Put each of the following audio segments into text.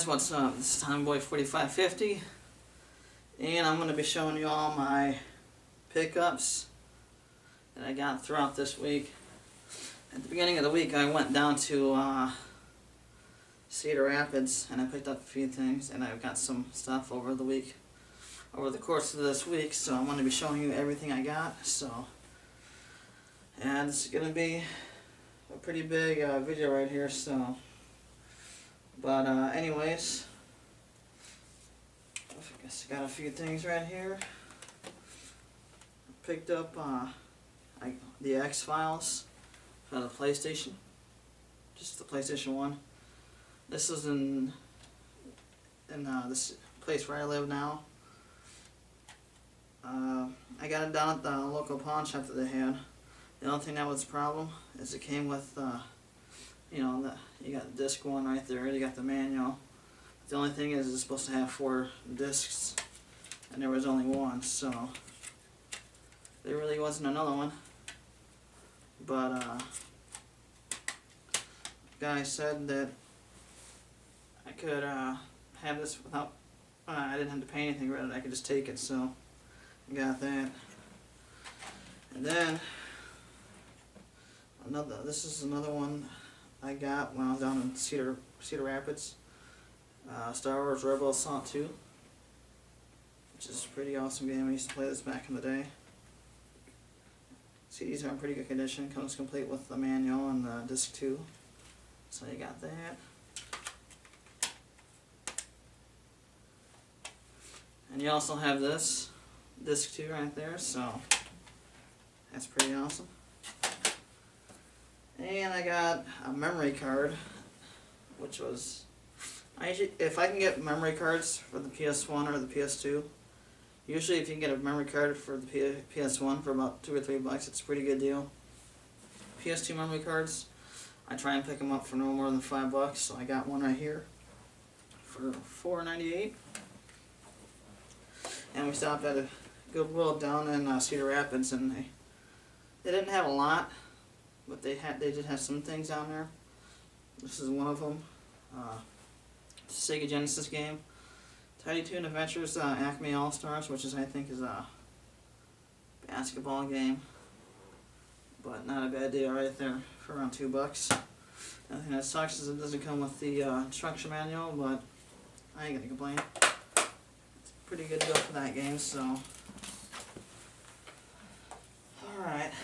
what's up? This is Tomboy 4550, and I'm going to be showing you all my pickups that I got throughout this week. At the beginning of the week I went down to Cedar Rapids and I picked up a few things, and I've got some stuff over the course of this week, so I'm going to be showing you everything I got. So, and it's going to be a pretty big video right here, so. But anyways, I guess I got a few things right here. I picked up the X-Files for the PlayStation, just the PlayStation 1. This is in this place where I live now. I got it down at the local pawn shop that they had. The only thing that was a problem is it came with you know, you got disc 1 right there, you got the manual. The only thing is it's supposed to have 4 discs, and there was only 1, so there really wasn't another one. But the guy said that I could have this without, I didn't have to pay anything for it, I could just take it, so I got that. And then this is another one I got when I was down in Cedar Rapids. Star Wars Rebel Assault 2, which is a pretty awesome game. I used to play this back in the day. CDs are in pretty good condition. Comes complete with the manual and the disc 2. So you got that. And you also have this disc 2 right there, so that's pretty awesome. And I got a memory card, which was, if I can get memory cards for the PS1 or the PS2, usually if you can get a memory card for the PS1 for about $2 or $3, it's a pretty good deal. PS2 memory cards, I try and pick them up for no more than $5, so I got one right here for $4.98. And we stopped at a Goodwill down in Cedar Rapids, and they didn't have a lot, but they did have some things down there. This is one of them. Sega Genesis game. Tiny Toon Adventures Acme All-Stars, which I think is a basketball game. But not a bad deal right there for around $2. The thing that sucks is it doesn't come with the instruction manual, but I ain't gonna complain. It's a pretty good deal for that game, so. Alright.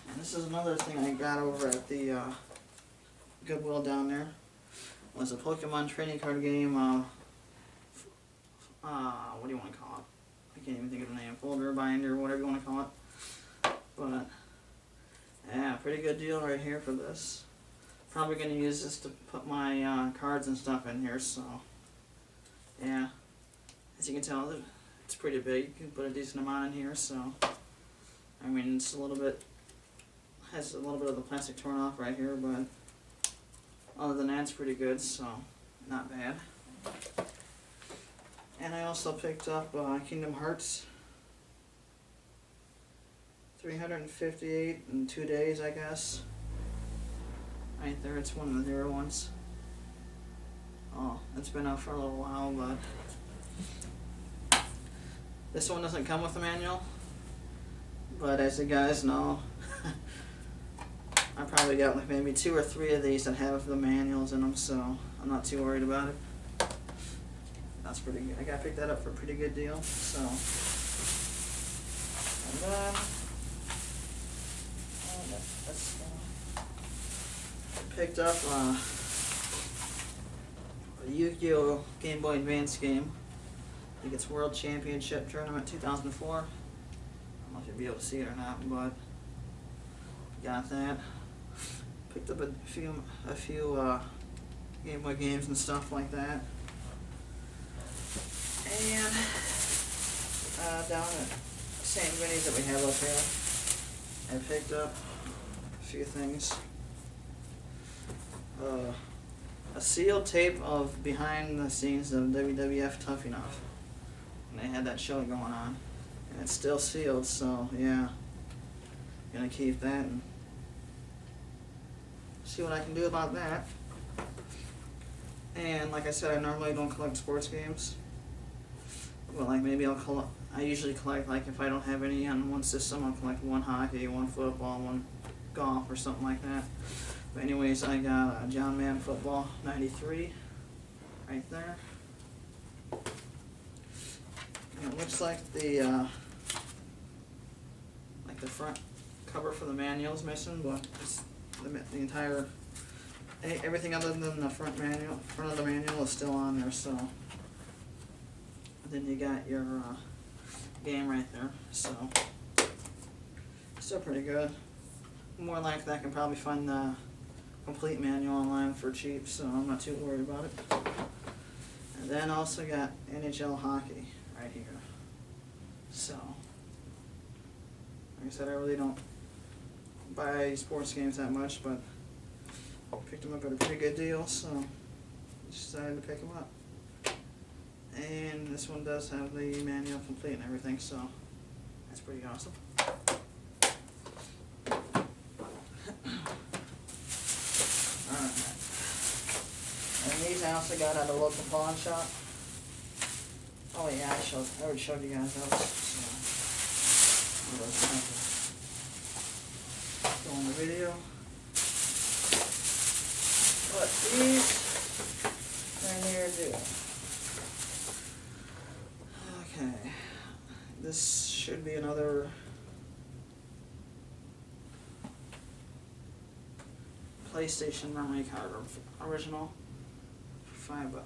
And this is another thing I got over at the Goodwill down there. It was a Pokemon trading card game. What do you want to call it? I can't even think of the name. Folder, binder, whatever you want to call it. But yeah, pretty good deal right here for this. Probably going to use this to put my cards and stuff in here. So yeah, as you can tell, it's pretty big. You can put a decent amount in here. So I mean, it's a little bit. Has a little bit of the plastic torn off right here, but other than that, it's pretty good, so not bad. And I also picked up Kingdom Hearts 358 in 2 days, I guess. Right there, it's one of the newer ones. Oh, it's been out for a little while, but this one doesn't come with a manual. But as you guys know, I probably got like maybe 2 or 3 of these that have the manuals in them, so I'm not too worried about it. That's pretty good. I picked that up for a pretty good deal. So, and then I picked up a Yu-Gi-Oh! Game Boy Advance game. I think it's World Championship Tournament 2004. I don't know if you'll be able to see it or not, but got that. Picked up a few Game Boy games and stuff like that. And down at St. Vinny's that we have up here, I picked up a few things. A sealed tape of behind the scenes of WWF Tough Enough. And they had that show going on. And it's still sealed, so yeah. Gonna keep that and see what I can do about that. And like I said, I normally don't collect sports games. Well, like maybe I usually collect, like if I don't have any on one system, I'll collect one hockey, one football, one golf, or something like that. But anyways, I got a John Madden Football 93 right there. And it looks like the front cover for the manual is missing, but it's the entire, everything other than the front of the manual is still on there. So then you got your game right there. So still pretty good. More likely I can probably find the complete manual online for cheap, so I'm not too worried about it. And then also got NHL hockey right here. So, like I said, I really don't buy sports games that much, but I picked them up at a pretty good deal, so decided to pick them up. And this one does have the manual complete and everything, so that's pretty awesome. And these I also got at a local pawn shop. Oh yeah, I already showed you guys those. So, go in the video. But these right here do. Okay, this should be another PlayStation memory card, original.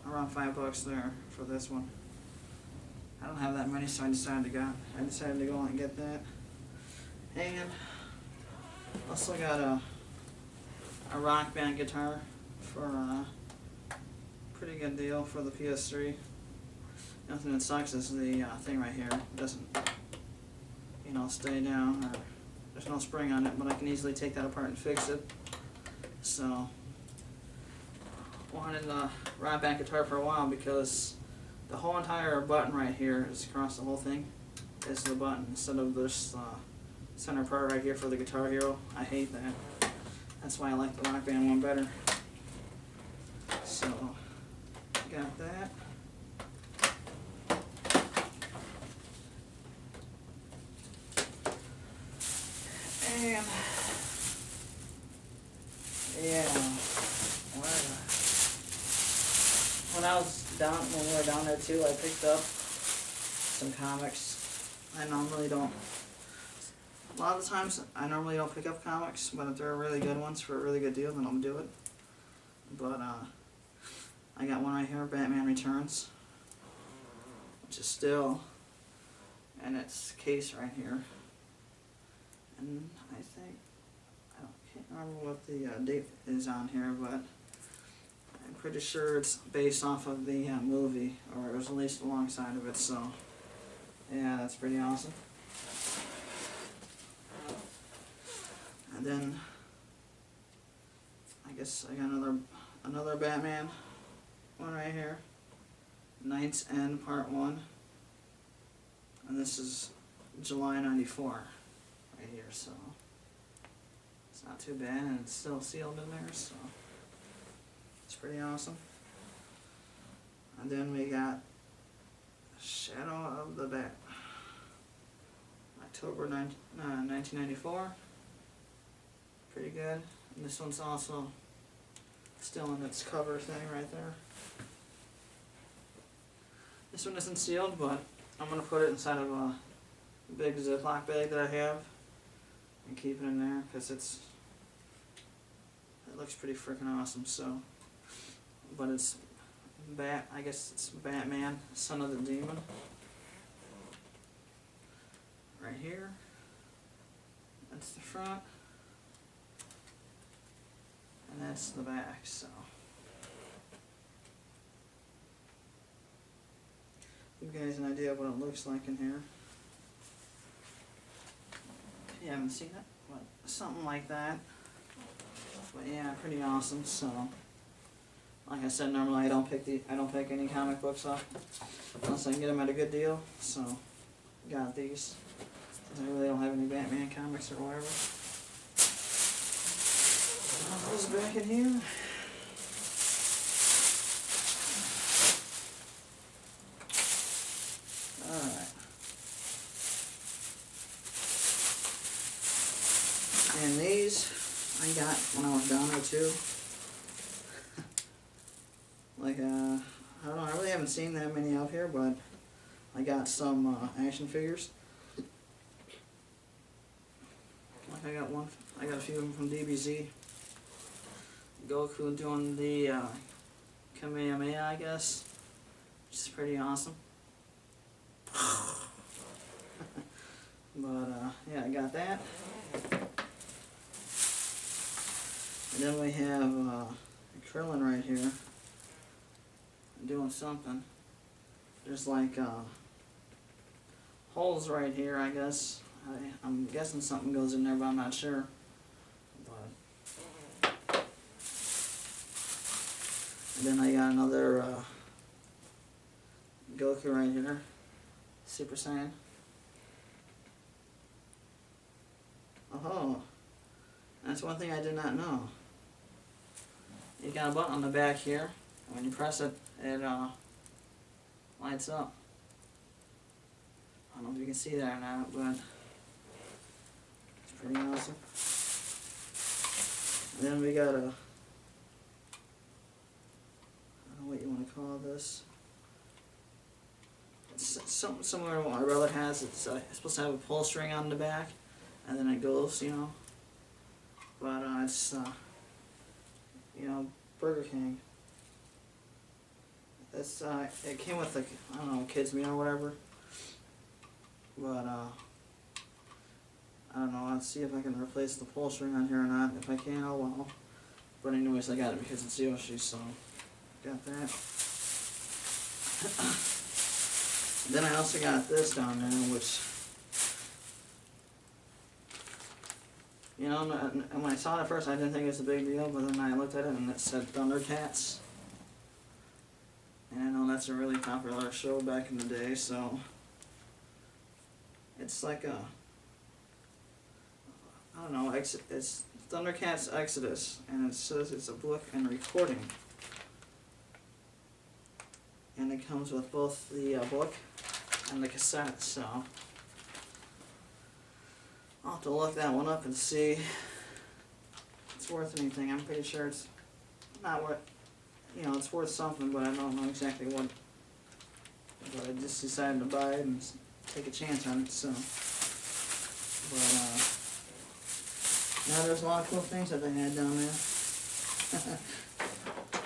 Around $5 there for this one. I don't have that many, so I decided to go and get that. And also got a Rock Band guitar for a pretty good deal for the PS3. The only thing that sucks is the thing right here. It doesn't, stay down, or there's no spring on it, but I can easily take that apart and fix it. So, wanted a Rock Band guitar for a while because the whole entire button right here is across the whole thing is the button instead of this center part right here for the Guitar Hero. I hate that. That's why I like the Rock Band one better. So, got that. And yeah, when we were down there too, I picked up some comics. A lot of the times I normally don't pick up comics, but if they're really good ones for a really good deal, then I'll do it. But I got one right here, Batman Returns, which is still in its case right here. And I can't remember what the date is on here, but I'm pretty sure it's based off of the movie, or it was released alongside of it, so yeah, that's pretty awesome. And then I guess I got another Batman one right here, Knight's End Part 1, and this is July '94 right here, so it's not too bad, and it's still sealed in there, so it's pretty awesome. And then we got Shadow of the Bat, October 1994. Pretty good. And this one's also still in its cover thing right there. This one isn't sealed, but I'm going to put it inside of a big Ziploc bag that I have and keep it in there because it looks pretty freaking awesome. So, but it's I guess it's Batman, Son of the Demon. Right here. That's the front. And that's the back, so. Give you guys an idea of what it looks like in here. If you haven't seen it, but something like that. But yeah, pretty awesome. So, like I said, normally I don't pick any comic books up unless I can get them at a good deal. So, got these. I really don't have any Batman comics or whatever. I'll put this back in here. too. Like, I don't know, I really haven't seen that many out here, but I got some action figures. Like I got a few of them from DBZ. Goku doing the Kamehameha, I guess, which is pretty awesome. But yeah, I got that. And then we have Krillin right here doing something. There's like holes right here, I guess. I'm guessing something goes in there, but I'm not sure. But and then I got another Goku right here, Super Saiyan. Oh, that's one thing I did not know. You got a button on the back here, and when you press it, it lights up. I don't know if you can see that or not, but it's pretty awesome. And then we got a, I don't know what you want to call this. It's something similar to what my brother has. It's supposed to have a pull string on the back, and then it goes, you know. But it's, you know, Burger King. It's it came with, like, I don't know, kids meal or whatever. But I don't know. Let's see if I can replace the pull string on here or not. If I can, oh well. But anyways, I got it because it's Yoshi, so got that. Then I also got this down there, which, you know, and when I saw it at first, I didn't think it was a big deal, but then I looked at it and it said Thundercats. And I know that's a really popular show back in the day, so it's like a, I don't know, it's Thundercats Exodus, and it says it's a book and recording. And it comes with both the book and the cassette, so I'll have to look that one up and see if it's worth anything. I'm pretty sure it's not worth, you know, it's worth something, but I don't know exactly what. But I just decided to buy it and take a chance on it, so. But now there's a lot of cool things that they had down there.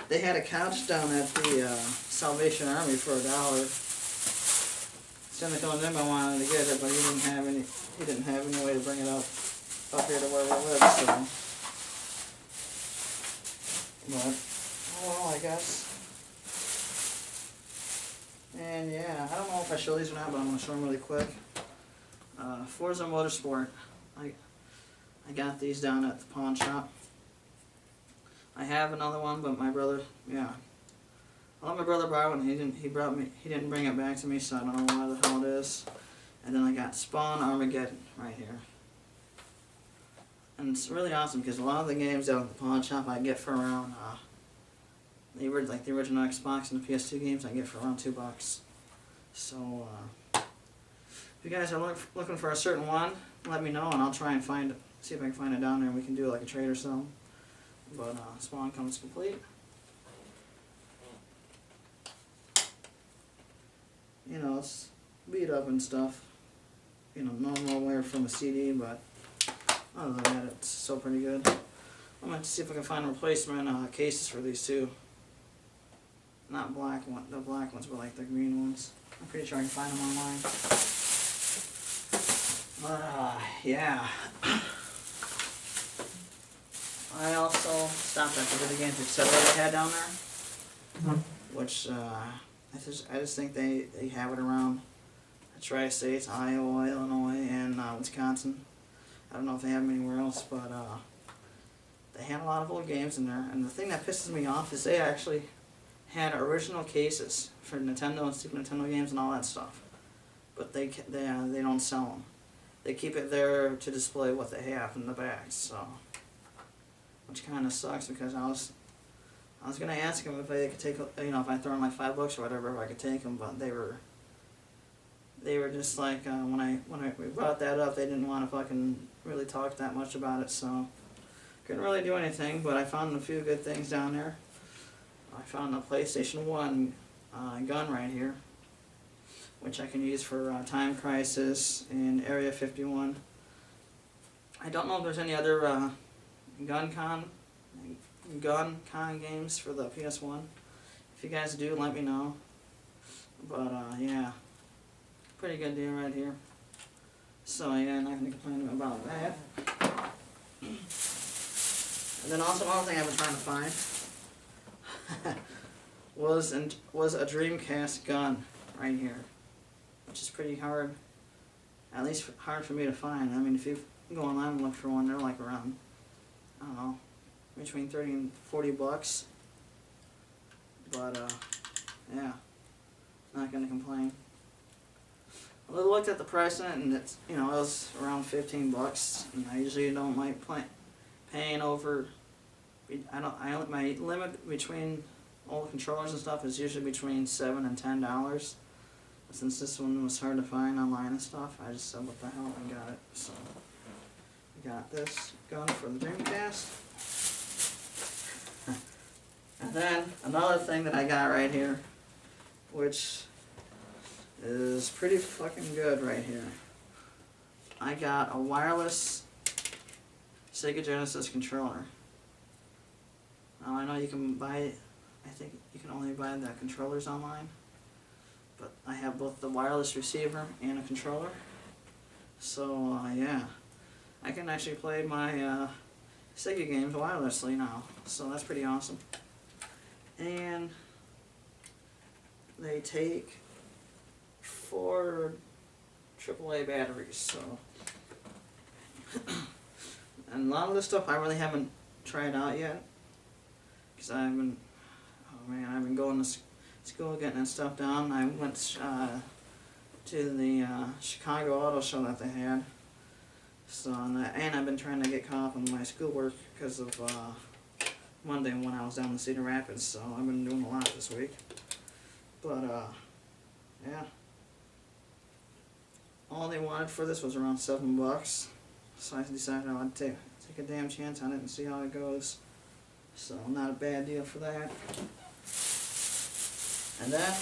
They had a couch down at the Salvation Army for $1. Somebody told him I wanted to get it, but he didn't have any way to bring it up here to where we live, so. But, oh well, I guess. And yeah, I don't know if I show these or not, but I'm going to show them really quick. Forza Motorsport. I got these down at the pawn shop. I have another one, but my brother, yeah. I let my brother borrow it, and he didn't bring it back to me, so I don't know what the hell it is. And then I got Spawn Armageddon right here. And it's really awesome because a lot of the games out at the pawn shop I get for around, like the original Xbox and the PS2 games, I get for around $2. So, if you guys are looking for a certain one, let me know and I'll try and see if I can find it down there and we can do like a trade or something. But Spawn comes complete. You know, it's beat up and stuff. You know, no more from a CD, but other than that, it's still pretty good. I'm going to see if I can find replacement cases for these two. Not black one, the black ones, but like the green ones. I'm pretty sure I can find them online. Yeah. I also stopped at the video games etc. they had down there, which I just think they have it around the Tri-States, Iowa, Illinois, and Wisconsin. I don't know if they have them anywhere else, but they had a lot of old games in there. And the thing that pisses me off is they actually had original cases for Nintendo and Super Nintendo games and all that stuff, but they don't sell them. They keep it there to display what they have in the back, so, which kind of sucks because I was gonna ask them if they could take, you know, if I throw in like $5 or whatever, if I could take them, but they were just like when we brought that up, they didn't want to fucking really talk that much about it, so couldn't really do anything, but I found a few good things down there. I found a PlayStation 1 gun right here, which I can use for Time Crisis and Area 51. I don't know if there's any other gun con games for the PS1. If you guys do, let me know. But yeah, pretty good deal right here. So yeah, not gonna complain about that. And then also another thing I've been trying to find was a Dreamcast gun right here, which is pretty hard, at least hard for me to find. I mean, if you go online and look for one, they're like around, I don't know, between 30 and 40 bucks. But yeah, not gonna complain. I looked at the price on it, and it's, you know, it was around 15 bucks. And I usually don't like paying over. My limit between all the controllers and stuff is usually between $7 and $10. Since this one was hard to find online and stuff, I just said, what the hell, and got it. So I got this gun for the Dreamcast. And then another thing that I got right here, which is pretty fucking good right here. I got a wireless Sega Genesis controller. Now I know you can buy, I think you can only buy the controllers online, but I have both the wireless receiver and a controller. So yeah, I can actually play my Sega games wirelessly now, so that's pretty awesome. And they take 4 AAA batteries, so and a lot of this stuff I really haven't tried out yet, because I've been, oh man, I've been going to school getting that stuff done. I went to the Chicago Auto Show that they had, so and I've been trying to get caught up on my schoolwork because of Monday when I was down in Cedar Rapids, so I've been doing a lot this week. But yeah, all they wanted for this was around $7, so I decided I'd take a damn chance on it and see how it goes. So not a bad deal for that. And then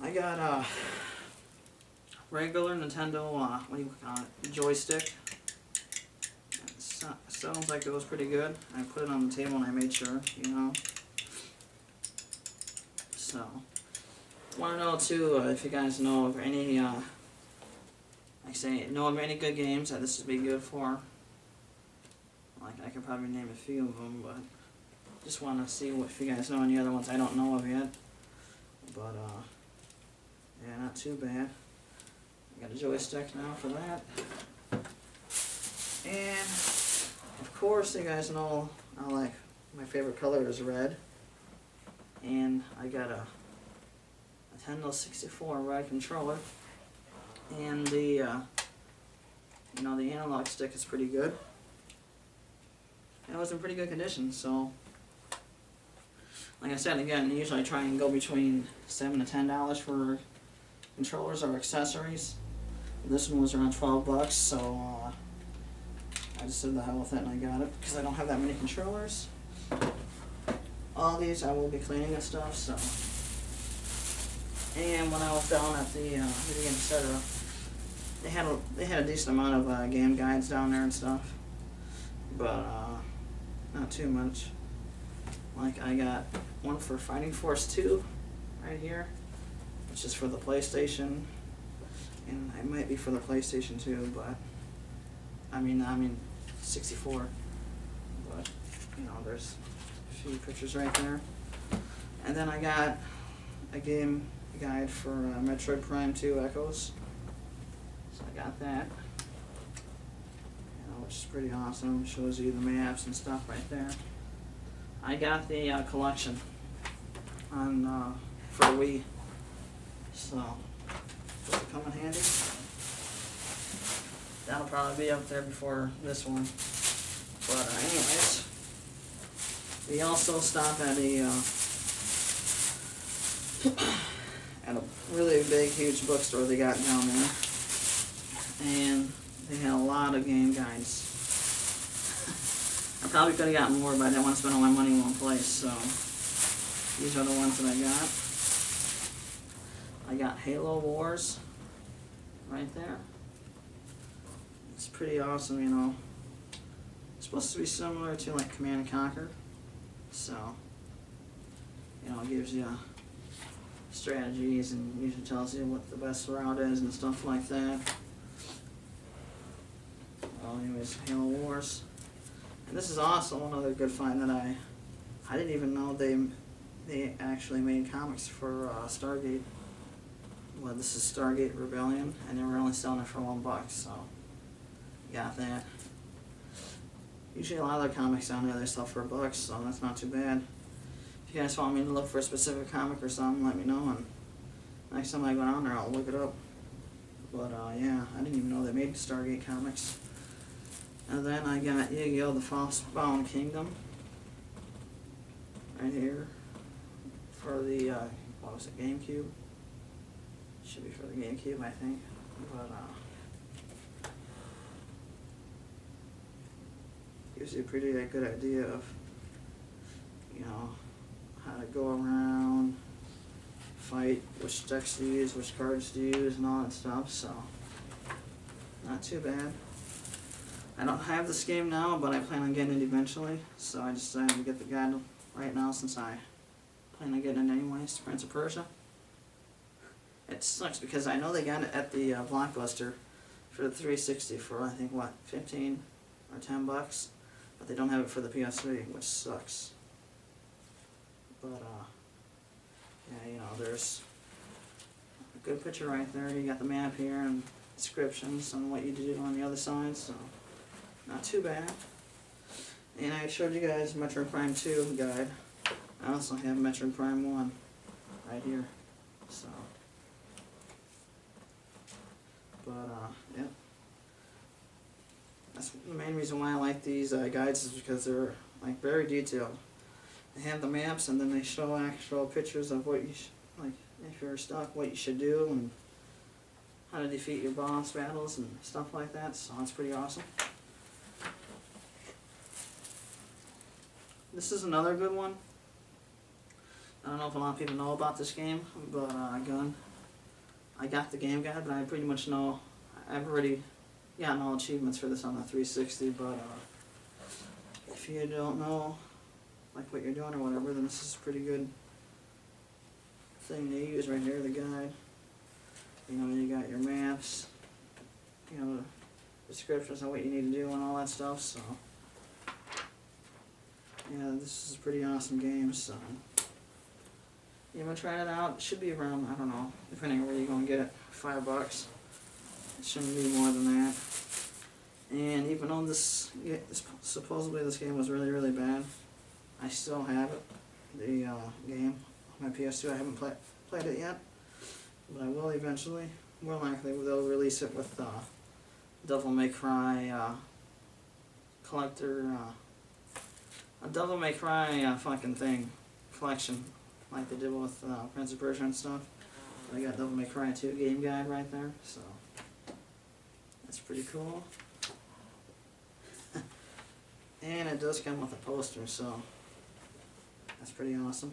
I got a regular Nintendo what do you call it, joystick. It sounds like it was pretty good. I put it on the table and I made sure, you know. So I want to know too if you guys know of any know of any good games that this would be good for. Like, I could probably name a few of them, but just want to see if you guys know any other ones I don't know of yet. But yeah, not too bad. I got a joystick now for that. And of course, you guys know I like, my favorite color is red. And I got a Nintendo 64 red controller. And the you know, the analog stick is pretty good. And it was in pretty good condition, so like I said, again, usually I try and go between $7 to $10 for controllers or accessories. This one was around 12 bucks, so I just said the hell with it and I got it because I don't have that many controllers. All these I will be cleaning and stuff, so. And when I was down at the Video Game Center, they had a decent amount of game guides down there and stuff, but not too much. Like, I got one for Fighting Force 2 right here, which is for the PlayStation, and it might be for the PlayStation 2, but I mean 64. But you know, there's a few pictures right there. And then I got a game guide for Metroid Prime 2 Echoes. So I got that. Which is pretty awesome. Shows you the maps and stuff right there. I got the collection on for Wii, so does it come in handy? That'll probably be up there before this one. But anyways, we also stopped at a really big, huge bookstore they got down there, and they had a lot of game guides. I probably could have gotten more, but I didn't want to spend all my money in one place, so these are the ones that I got. I got Halo Wars right there. It's pretty awesome, you know. It's supposed to be similar to like Command and Conquer, so you know, it gives you strategies and usually tells you what the best route is and stuff like that. Well, anyways, Halo Wars. And this is also another good find that I didn't even know they actually made comics for Stargate. Well, this is Stargate Rebellion, and they were only selling it for $1, so got that. Usually a lot of their comics down there they sell for $1, so that's not too bad. If you guys want me to look for a specific comic or something, let me know, and next time I go down there I'll look it up. But yeah, I didn't even know they made Stargate comics. And then I got Yu-Gi-Oh! The Frostbound Kingdom right here for the, what was it, GameCube? Should be for the GameCube, I think. But gives you a pretty good idea of, you know, how to go around, fight, which decks to use, which cards to use, and all that stuff, so not too bad. I don't have this game now, but I plan on getting it eventually, so I decided to get the guide right now since I plan on getting it anyways, Prince of Persia. It sucks because I know they got it at the Blockbuster for the 360 for, I think, what, 15 or $10, but they don't have it for the PS3, which sucks. But, yeah, you know, there's a good picture right there. You got the map here and descriptions on what you do on the other side, so not too bad. And I showed you guys Metroid Prime 2 guide. I also have Metroid Prime 1 right here, so. But, yeah. That's the main reason why I like these guides is because they're, like, very detailed. They have the maps and then they show actual pictures of what you like, if you're stuck, what you should do and how to defeat your boss battles and stuff like that, so it's pretty awesome. This is another good one. I don't know if a lot of people know about this game, but Gun. I got the game guide, but I pretty much know, I've already gotten all achievements for this on the 360, but if you don't know like what you're doing or whatever, then this is a pretty good thing to use right here, the guide. You know, you got your maps, you know, descriptions on what you need to do and all that stuff, so yeah, this is a pretty awesome game, so you want to try it out? It should be around, I don't know, depending on where you're going to get it, $5. It shouldn't be more than that. And even though supposedly this game was really, really bad, I still have it, the game, on my PS2. I haven't played it yet, but I will eventually. More likely they'll release it with Devil May Cry collector, a Devil May Cry fucking thing, collection, like they did with Prince of Persia and stuff. I got Devil May Cry 2 game guide right there, so that's pretty cool. And it does come with a poster, so that's pretty awesome.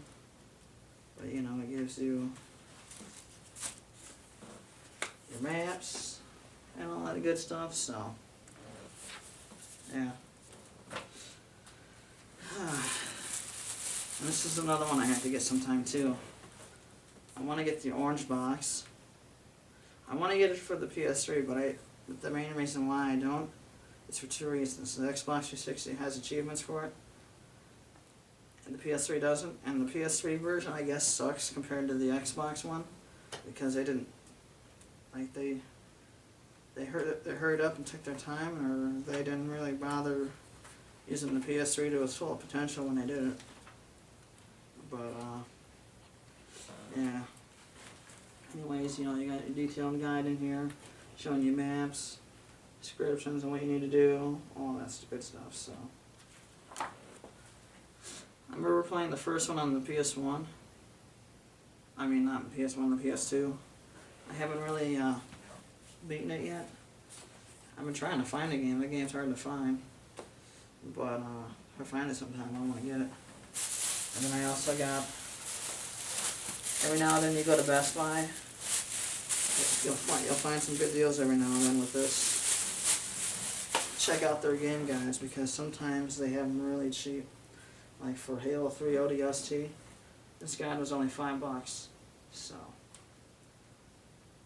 But you know, it gives you your maps and all that good stuff, so yeah. And this is another one I have to get sometime too. I want to get the orange box. I want to get it for the PS3, but the main reason why I don't is for two reasons. The Xbox 360 has achievements for it, and the PS3 doesn't. And the PS3 version, I guess, sucks compared to the Xbox one because they didn't, like they hurried up and took their time, or they didn't really bother using the PS3 to its full potential when they did it. But yeah. Anyways, you know, you got your detailed guide in here, showing you maps, descriptions on what you need to do, all that good stuff. So I remember playing the first one on the PS1. I mean, not the PS1, the PS2. I haven't really beaten it yet. I've been trying to find the game. The game's hard to find. but if I find it sometime, I want to get it. And then I also got, every now and then you go to Best Buy, you'll find some good deals every now and then with this. Check out their game guides, because sometimes they have them really cheap. Like for Halo 3 ODST, this guide was only $5. So,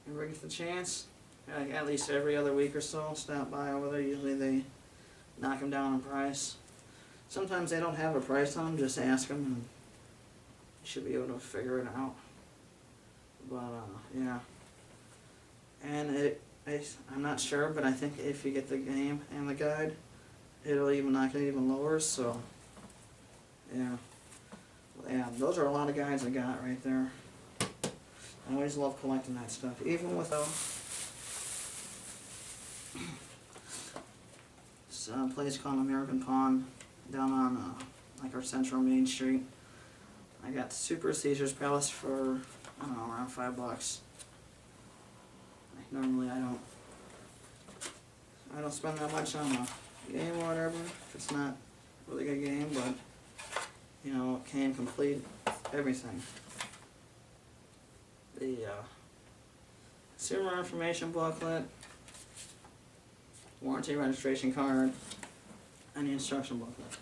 if you get the chance, at least every other week or so, stop by over there. Usually they knock them down in price. Sometimes they don't have a price on them, just ask them and you should be able to figure it out. But yeah. And I'm not sure, but I think if you get the game and the guide, it'll even knock it even lower, so yeah. Yeah, those are a lot of guides I got right there. I always love collecting that stuff, even with it's a place called American Pawn down on like our central Main Street. I got Super Caesar's Palace for, I don't know, around $5. Like normally I don't spend that much on a game or whatever if it's not a really good game, but you know, it can complete everything. The consumer information booklet, warranty registration card, and the instruction booklet.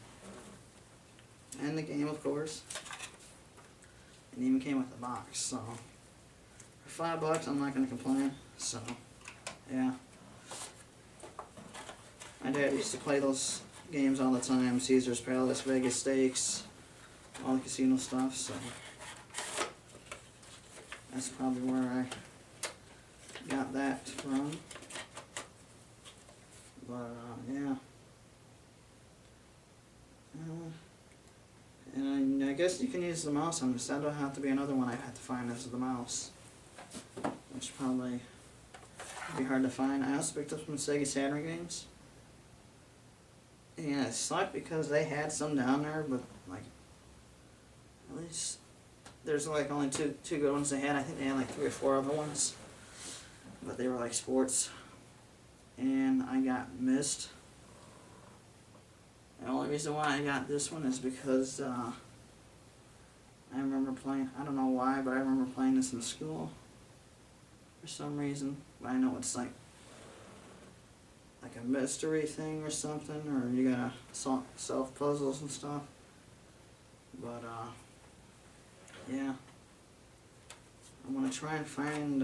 And the game, of course. It even came with a box, so for $5 I'm not going to complain. So, yeah. My dad used to play those games all the time, Caesar's Palace, Vegas Stakes, all the casino stuff, so that's probably where I got that from. But, yeah. And I guess you can use the mouse on this. That'll have to be another one I have to find as the mouse, which probably be hard to find. I also picked up some Sega Saturn games. And it sucked because they had some down there, but like, at least there's like only two good ones they had. I think they had like 3 or 4 other ones, but they were like sports. And I got Myst. The only reason why I got this one is because I remember playing, I don't know why, but I remember playing this in school for some reason. But I know it's like a mystery thing or something, or you gotta solve puzzles and stuff. But yeah, I want to try and find,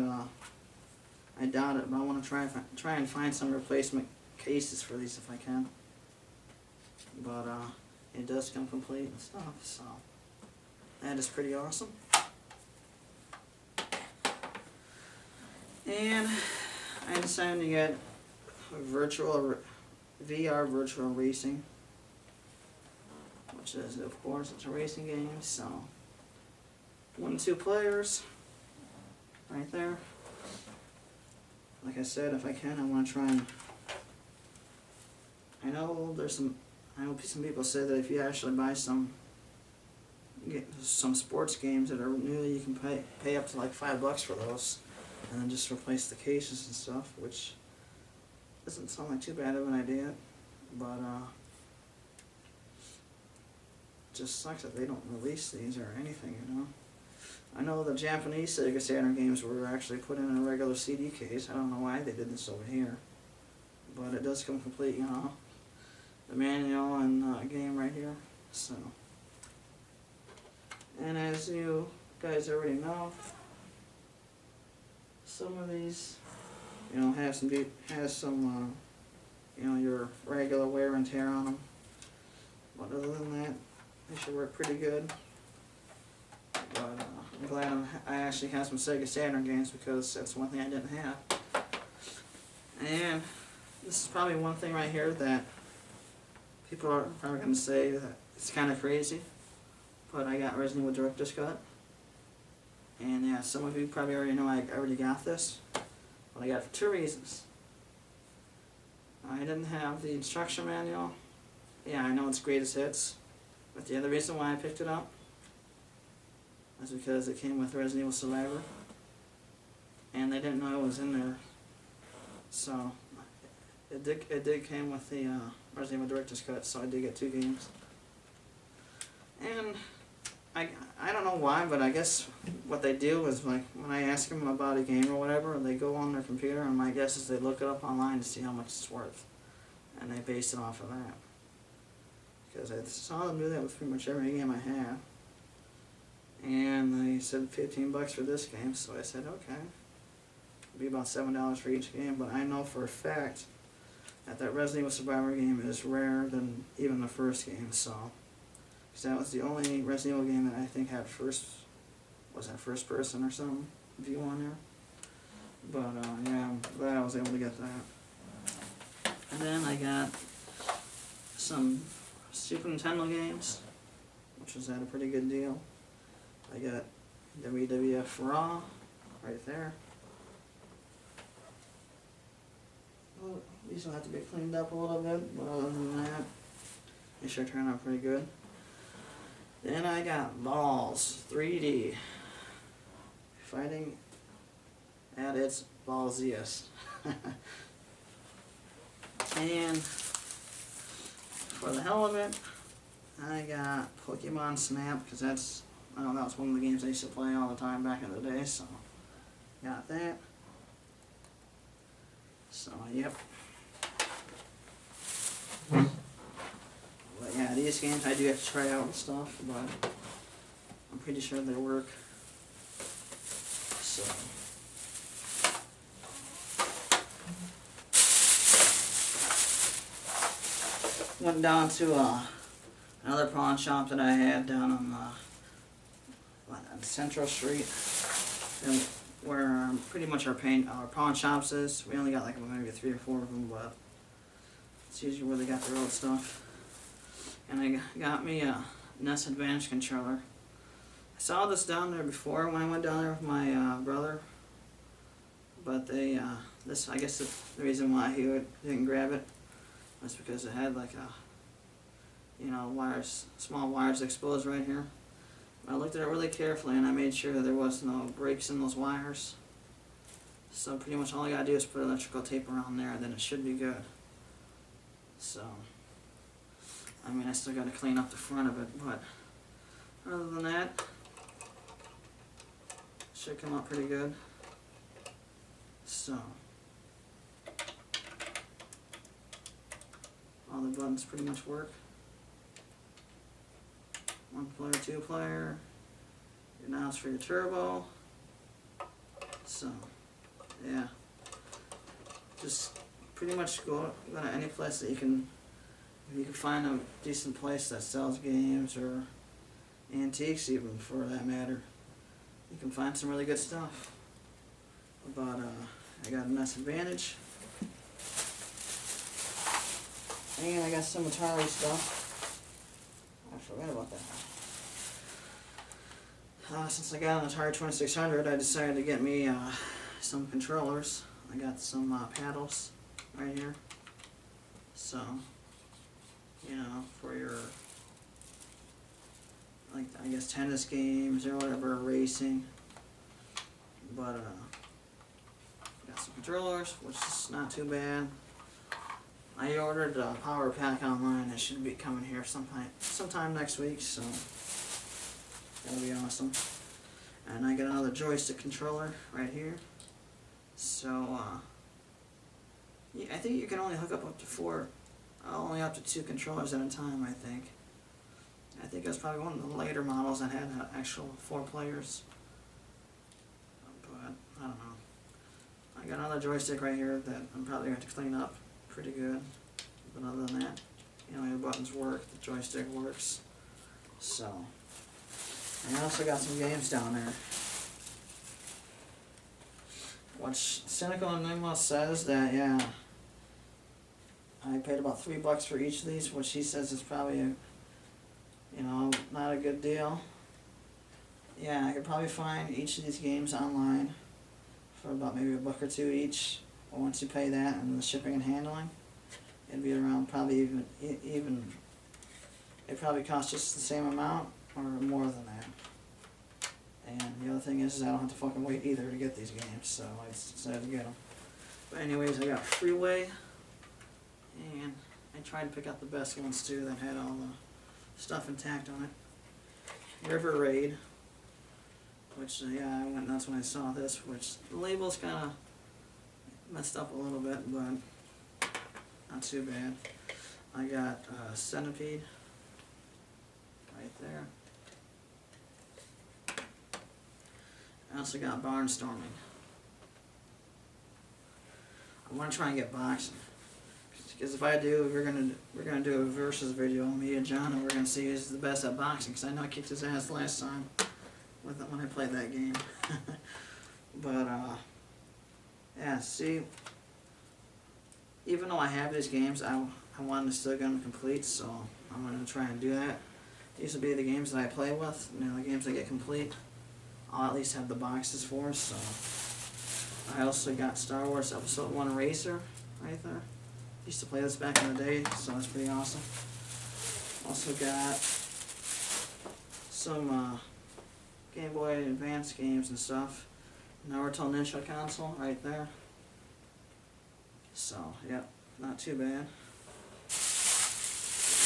I doubt it, but I want to try and find some replacement cases for these if I can. But it does come complete and stuff, so that is pretty awesome. And I decided to get VR virtual racing, which is, of course, it's a racing game, so 1 to 2 players right there. Like I said, if I can, I want to try and, I know some people say that if you actually buy some sports games that are new, you can pay up to like $5 for those, and then just replace the cases and stuff, which doesn't sound like too bad of an idea, but just sucks that they don't release these or anything, you know. I know the Japanese Sega Saturn games were actually put in a regular CD case. I don't know why they did this over here, but it does come complete, you know. The manual and game right here. So, and as you guys already know, some of these, you know, has some you know, your regular wear and tear on them. But other than that, they should work pretty good. But I'm glad I actually have some Sega Saturn games, because that's one thing I didn't have. And this is probably one thing right here that people are probably going to say that it's kind of crazy, but I got Resident Evil Director's Cut. And yeah, some of you probably already know I already got this, but I got it for 2 reasons. I didn't have the instruction manual. Yeah, I know it's greatest hits, but the other reason why I picked it up was because it came with Resident Evil Survivor, and they didn't know it was in there. So It did came with the Resident Evil Director's Cut, so I did get 2 games. And I don't know why, but I guess what they do is, like, when I ask them about a game or whatever, they go on their computer, and my guess is they look it up online to see how much it's worth, and they base it off of that. Because I saw them do that with pretty much every game I have, and they said $15 for this game, so I said okay, it'd be about $7 for each game. But I know for a fact that Resident Evil Survivor game is rarer than even the first game, so. Because that was the only Resident Evil game that I think had first person or something, view on there. But yeah, I'm glad I was able to get that. And then I got some Super Nintendo games, which was at a pretty good deal. I got WWF Raw, right there. Well, these will have to be cleaned up a little bit, but other than that, they sure turned out pretty good. Then I got Balls 3D, fighting at its ballsiest. And for the hell of it, I got Pokemon Snap, because that was one of the games I used to play all the time back in the day, so got that. So, yep. But yeah, these games I do have to try out and stuff, but I'm pretty sure they work. So. Went down to another pawn shop that I had down on Central Street, and where pretty much our pawn shops is. We only got like maybe 3 or 4 of them, but it's usually where they got their old stuff. And I got me a NES Advantage controller. I saw this down there before when I went down there with my brother, but they I guess the reason why he didn't grab it was because it had like small wires exposed right here. I looked at it really carefully and I made sure that there was no breaks in those wires. So pretty much all I gotta do is put electrical tape around there, and then it should be good. So, I mean, I still gotta clean up the front of it, but other than that, it should come out pretty good. So, all the buttons pretty much work. 1 player, 2 player, your knobs for your turbo. So, yeah, just pretty much go to any place that you can find a decent place that sells games or antiques, even for that matter. You can find some really good stuff. But I got a NES Advantage, and I got some Atari stuff. I forgot about that. Since I got an Atari 2600, I decided to get me some controllers. I got some paddles right here. So, for your, like, I guess tennis games or whatever, racing. But got some controllers, which is not too bad. I ordered a power pack online. It should be coming here sometime next week, so that'll be awesome. And I got another joystick controller right here. So yeah, I think you can only hook up to 4, only up to 2 controllers at a time. I think it was probably one of the later models that had actual 4 players. But I don't know. I got another joystick right here that I'm probably going to clean up pretty good. But other than that, the buttons work, the joystick works. So, and I also got some games down there. Which Cynical Enigma says that, yeah, I paid about $3 for each of these, which he says is probably not a good deal. Yeah, I could probably find each of these games online for about maybe $1 or $2 each. But once you pay that and the shipping and handling, it'd be around probably even. It probably costs just the same amount or more than that. And the other thing is I don't have to fucking wait either to get these games, so I decided to get them. But anyways, I got Freeway, And I tried to pick out the best ones too that had all the stuff intact on it. River Raid, which yeah, I went nuts when I saw this, which the label's kind of messed up a little bit, but not too bad. I got Centipede right there. I also got Barnstorming. I want to try and get boxing, because if I do, we're gonna do a versus video, me and John, and we're gonna see who's the best at boxing. Because I know I kicked his ass last time when I played that game. But yeah, see, even though I have these games, I want to still get them complete, so I'm gonna try and do that. These will be the games that I play with, you know, the games I get complete. I'll at least have the boxes for, so. I also got Star Wars Episode 1 Racer right there. Used to play this back in the day, so that's pretty awesome. Also got some Game Boy Advance games and stuff. Naruto Ninja console right there. So, yep, not too bad.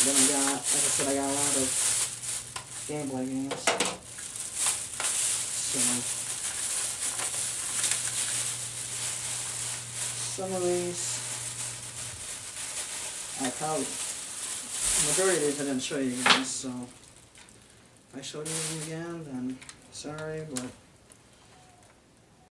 Then I got, like I said, I got a lot of Game Boy games. So, some of these, majority of these I didn't show you guys, so if I showed you them again, then sorry, but